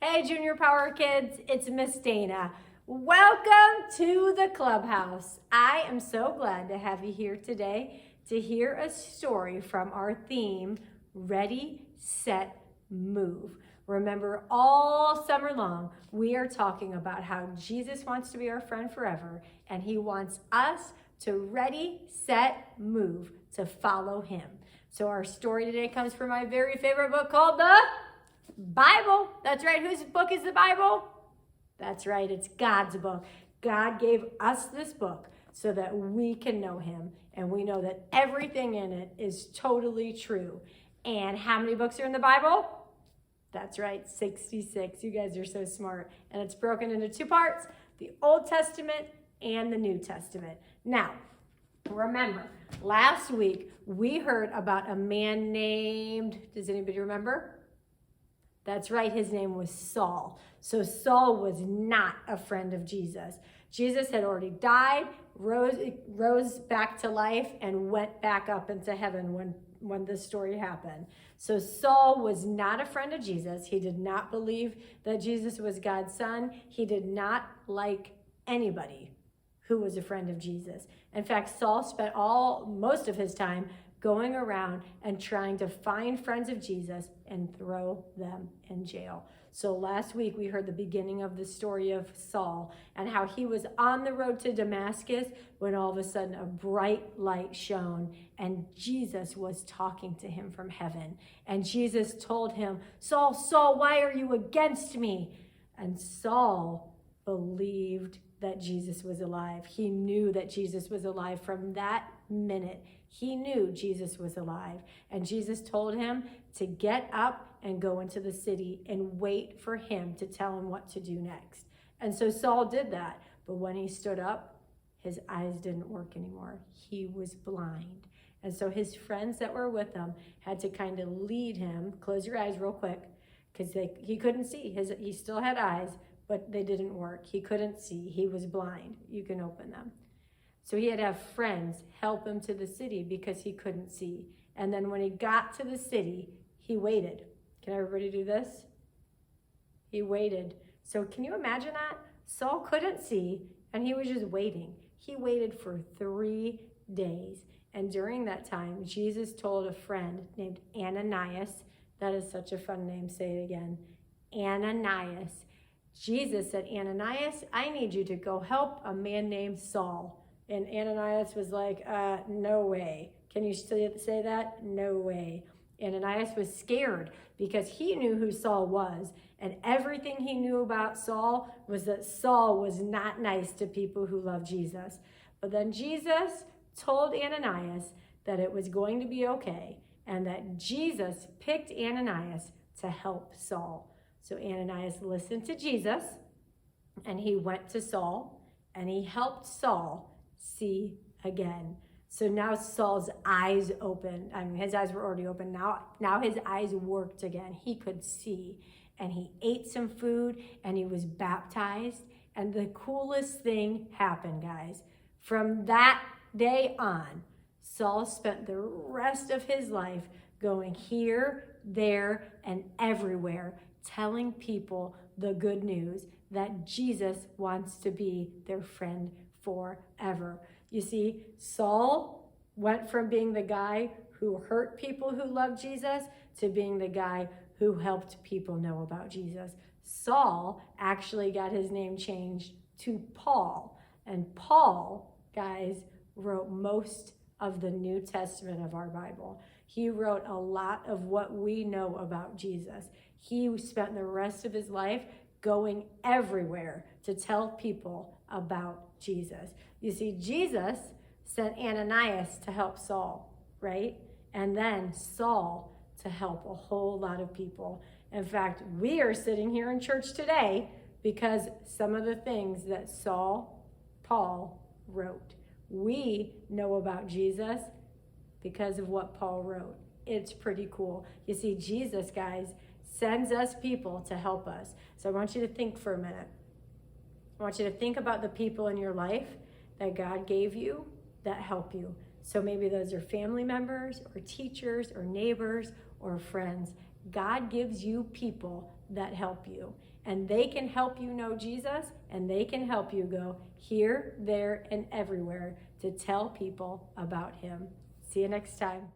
Hey, Junior Power Kids, it's Miss Dana. Welcome to the clubhouse. I am so glad to have you here today to hear a story from our theme, Ready, Set, Move. Remember, all summer long, we are talking about how Jesus wants to be our friend forever, and he wants us to ready, set, move to follow him. So our story today comes from my very favorite book called the Bible. That's right. Whose book is the Bible? That's right. It's God's book. God gave us this book so that we can know him, and we know that everything in it is totally true. And how many books are in the Bible? That's right, 66. You guys are so smart. And it's broken into two parts, the Old Testament and the New Testament. Now, remember, last week we heard about a man named, does anybody remember? That's right, his name was Saul. So Saul was not a friend of Jesus. Jesus had already died, rose back to life, and went back up into heaven when this story happened. So Saul was not a friend of Jesus. He did not believe that Jesus was God's son. He did not like anybody who was a friend of Jesus. In fact, Saul spent most of his time going around and trying to find friends of Jesus and throw them in jail. So last week we heard the beginning of the story of Saul and how he was on the road to Damascus when all of a sudden a bright light shone and Jesus was talking to him from heaven. And Jesus told him, "Saul, Saul, why are you against me?" And Saul believed that Jesus was alive. He knew that Jesus was alive from that minute. He knew Jesus was alive. And Jesus told him to get up and go into the city and wait for him to tell him what to do next. And so Saul did that. But when he stood up, his eyes didn't work anymore. He was blind. And so his friends that were with him had to kind of lead him. Close your eyes real quick, because he couldn't see. He still had eyes, but they didn't work. He couldn't see. He was blind. You can open them. So he had to have friends help him to the city because he couldn't see. And then when he got to the city, he waited. Can everybody do this? He waited. So can you imagine that? Saul couldn't see, and he was just waiting. He waited for 3 days. And during that time, Jesus told a friend named Ananias, that is such a fun name, say it again, Ananias. Jesus said, "Ananias, I need you to go help a man named Saul." And Ananias was like, no way. Can you still say that? No way. Ananias was scared because he knew who Saul was. And everything he knew about Saul was that Saul was not nice to people who love Jesus. But then Jesus told Ananias that it was going to be okay and that Jesus picked Ananias to help Saul. So Ananias listened to Jesus and he went to Saul and he helped Saul see again. So now Saul's eyes opened. I mean, his eyes were already open. Now his eyes worked again. He could see, and he ate some food, and he was baptized. And the coolest thing happened, guys. From that day on, Saul spent the rest of his life going here, there, and everywhere, telling people the good news that Jesus wants to be their friend forever. You see, Saul went from being the guy who hurt people who loved Jesus to being the guy who helped people know about Jesus. Saul actually got his name changed to Paul. And Paul, guys, wrote most of the New Testament of our Bible. He wrote a lot of what we know about Jesus. He spent the rest of his life going everywhere to tell people about Jesus. You see, Jesus sent Ananias to help Saul, right? And then Saul to help a whole lot of people. In fact, we are sitting here in church today because some of the things that Paul wrote. We know about Jesus because of what Paul wrote. It's pretty cool. You see, Jesus, guys, sends us people to help us. So I want you to think for a minute. I want you to think about the people in your life that God gave you that help you. So maybe those are family members or teachers or neighbors or friends. God gives you people that help you. And they can help you know Jesus, and they can help you go here, there, and everywhere to tell people about him. See you next time.